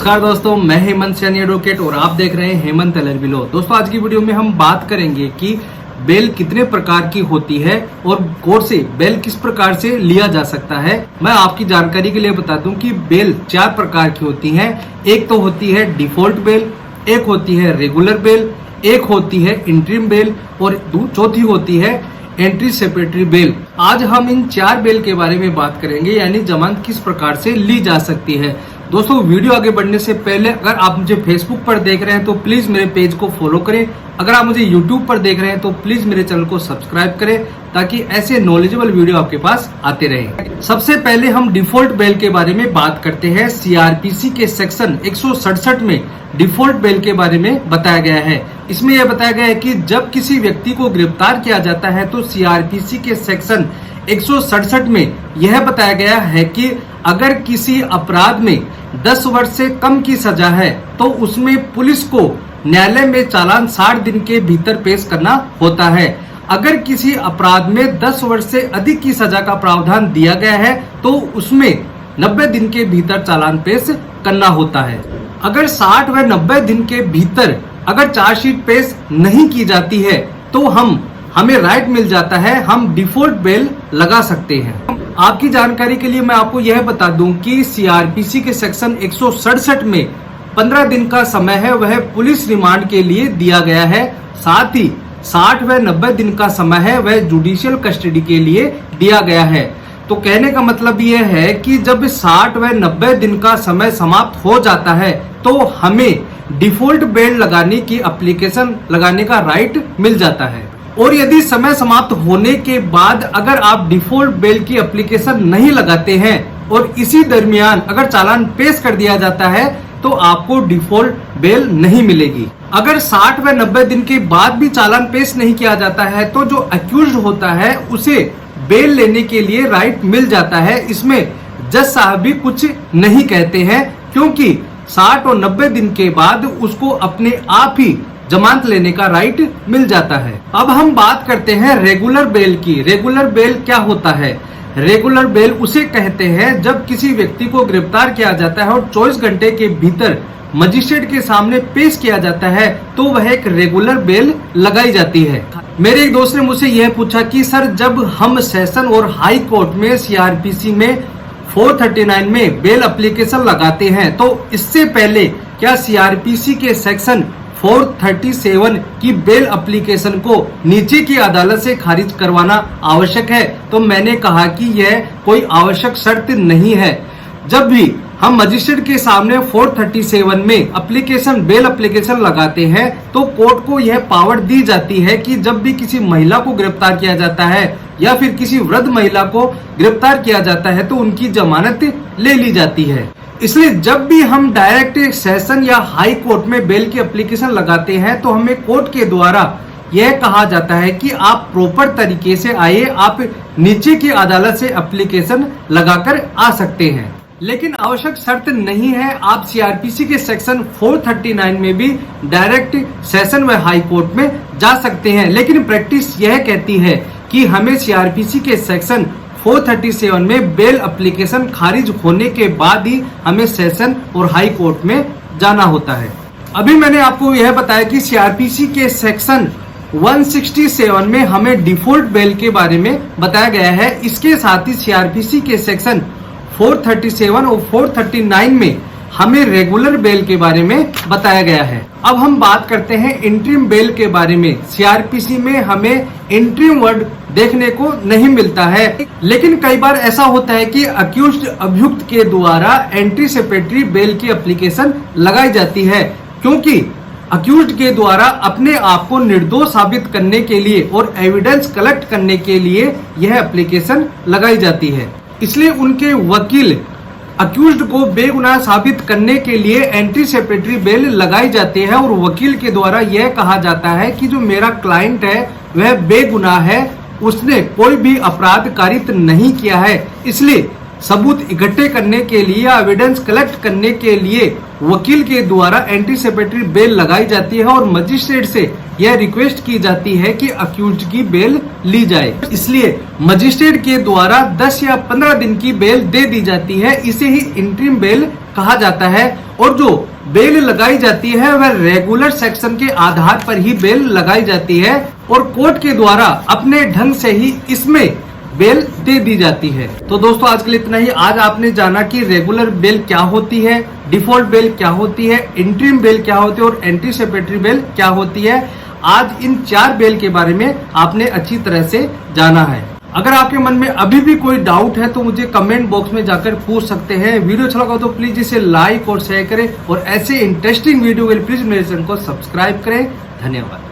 नमस्कार दोस्तों, मैं हेमंत सैनी एडवोकेट और आप देख रहे हैं हेमंत एलएलबी लॉ। दोस्तों आज की वीडियो में हम बात करेंगे कि बेल कितने प्रकार की होती है और कोर्ट से बेल किस प्रकार से लिया जा सकता है। मैं आपकी जानकारी के लिए बता दूं कि बेल 4 प्रकार की होती है। एक तो होती है डिफॉल्ट बेल, एक होती है रेगुलर बेल, एक होती है इंटरिम बेल और चौथी होती है एंटीसिपेटरी बेल। आज हम इन 4 बेल के बारे में बात करेंगे, यानी जमानत किस प्रकार से ली जा सकती है। दोस्तों वीडियो आगे बढ़ने से पहले अगर आप मुझे फेसबुक पर देख रहे हैं तो प्लीज मेरे पेज को फॉलो करें। अगर आप मुझे यूट्यूब पर देख रहे हैं तो प्लीज मेरे चैनल को सब्सक्राइब करें ताकि ऐसे नॉलेजेबल वीडियो आपके पास आते रहे। सबसे पहले हम डिफॉल्ट बेल के बारे में बात करते हैं। सीआरपीसी के सेक्शन 167 में डिफॉल्ट बेल के बारे में बताया गया है। इसमें यह बताया गया है कि जब किसी व्यक्ति को गिरफ्तार किया जाता है तो सीआरपीसी के सेक्शन 167 में यह बताया गया है कि अगर किसी अपराध में 10 वर्ष से कम की सजा है तो उसमें पुलिस को न्यायालय में चालान 60 दिन के भीतर पेश करना होता है। अगर किसी अपराध में 10 वर्ष से अधिक की सजा का प्रावधान दिया गया है तो उसमें 90 दिन के भीतर चालान पेश करना होता है। अगर 60 व 90 दिन के भीतर अगर चार्जशीट पेश नहीं की जाती है तो हमें राइट मिल जाता है, हम डिफॉल्ट बेल लगा सकते हैं। आपकी जानकारी के लिए मैं आपको यह बता दूं कि सीआरपीसी के सेक्शन 167 में 15 दिन का समय है वह पुलिस रिमांड के लिए दिया गया है। साथ ही 60 व 90 दिन का समय है वह जुडिशियल कस्टडी के लिए दिया गया है। तो कहने का मतलब यह है कि जब 60 व 90 दिन का समय समाप्त हो जाता है तो हमें डिफॉल्ट बेल लगाने की एप्लीकेशन लगाने का राइट मिल जाता है। और यदि समय समाप्त होने के बाद अगर आप डिफॉल्ट बेल की एप्लीकेशन नहीं लगाते हैं और इसी दरमियान अगर चालान पेश कर दिया जाता है तो आपको डिफॉल्ट बेल नहीं मिलेगी। अगर 60 व 90 दिन के बाद भी चालान पेश नहीं किया जाता है तो जो अक्यूज्ड होता है उसे बेल लेने के लिए राइट मिल जाता है। इसमें जज साहब भी कुछ नहीं कहते हैं क्योंकि 60 और 90 दिन के बाद उसको अपने आप ही जमानत लेने का राइट मिल जाता है। अब हम बात करते हैं रेगुलर बेल की। रेगुलर बेल क्या होता है? रेगुलर बेल उसे कहते हैं जब किसी व्यक्ति को गिरफ्तार किया जाता है और 24 घंटे के भीतर मजिस्ट्रेट के सामने पेश किया जाता है तो वह एक रेगुलर बेल लगाई जाती है। मेरे एक दोस्त ने मुझसे यह पूछा कि सर जब हम सेशन और हाई कोर्ट में सीआरपीसी में 439 में बेल एप्लीकेशन लगाते हैं तो इससे पहले क्या सीआरपीसी के सेक्शन 437 की बेल एप्लीकेशन को नीचे की अदालत से खारिज करवाना आवश्यक है? तो मैंने कहा कि यह कोई आवश्यक शर्त नहीं है। जब भी हम मजिस्ट्रेट के सामने 437 में बेल एप्लीकेशन लगाते हैं तो कोर्ट को यह पावर दी जाती है कि जब भी किसी महिला को गिरफ्तार किया जाता है या फिर किसी वृद्ध महिला को गिरफ्तार किया जाता है तो उनकी जमानत ले ली जाती है। इसलिए जब भी हम डायरेक्ट सेशन या हाई कोर्ट में बेल की एप्लीकेशन लगाते हैं तो हमें कोर्ट के द्वारा यह कहा जाता है कि आप प्रॉपर तरीके से आइए, आप नीचे की अदालत से एप्लीकेशन लगाकर आ सकते हैं। लेकिन आवश्यक शर्त नहीं है, आप सीआरपीसी के सेक्शन 439 में भी डायरेक्ट सेशन व हाई कोर्ट में जा सकते हैं। लेकिन प्रैक्टिस यह कहती है कि हमें सीआरपीसी के सेक्शन 437 में बेल एप्लीकेशन खारिज होने के बाद ही हमें सेशन और हाई कोर्ट में जाना होता है। अभी मैंने आपको यह बताया कि सीआरपीसी के सेक्शन 167 में हमें डिफॉल्ट बेल के बारे में बताया गया है। इसके साथ ही सीआरपीसी के सेक्शन 437 और 439 में हमें रेगुलर बेल के बारे में बताया गया है। अब हम बात करते हैं इंटरिम बेल के बारे में। सीआरपीसी में हमें इंटरिम वर्ड देखने को नहीं मिलता है, लेकिन कई बार ऐसा होता है कि अक्यूज्ड अभियुक्त के द्वारा एंटीसिपेटरी बेल की एप्लीकेशन लगाई जाती है क्योंकि अक्यूज्ड के द्वारा अपने आप को निर्दोष साबित करने के लिए और एविडेंस कलेक्ट करने के लिए यह एप्लीकेशन लगाई जाती है। इसलिए उनके वकील अक्यूज्ड को बेगुनाह साबित करने के लिए एंटीसिपेटरी बेल लगाई जाती है और वकील के द्वारा यह कहा जाता है कि जो मेरा क्लाइंट है वह बेगुनाह है, उसने कोई भी अपराध कारित नहीं किया है। इसलिए सबूत इकट्ठे करने के लिए, एविडेंस कलेक्ट करने के लिए वकील के द्वारा एंटीसिपेटरी बेल लगाई जाती है और मजिस्ट्रेट से यह रिक्वेस्ट की जाती है कि अक्यूज्ड की बेल ली जाए। इसलिए मजिस्ट्रेट के द्वारा 10 या 15 दिन की बेल दे दी जाती है। इसे ही इंटरिम बेल कहा जाता है। और जो बेल लगाई जाती है वह रेगुलर सेक्शन के आधार पर ही बेल लगाई जाती है और कोर्ट के द्वारा अपने ढंग से ही इसमें बेल दे दी जाती है। तो दोस्तों आज के लिए इतना ही। आज आपने जाना कि रेगुलर बेल क्या होती है, डिफॉल्ट बेल क्या होती है, इंटरिम बेल क्या होती है और एंटीसिपेटरी बेल क्या होती है। आज इन 4 बेल के बारे में आपने अच्छी तरह से जाना है। अगर आपके मन में अभी भी कोई डाउट है तो मुझे कमेंट बॉक्स में जाकर पूछ सकते हैं। वीडियो अच्छा लगा तो प्लीज इसे लाइक और शेयर करें और ऐसे इंटरेस्टिंग वीडियो के लिए प्लीज मेरे चैनल को सब्सक्राइब करें। धन्यवाद।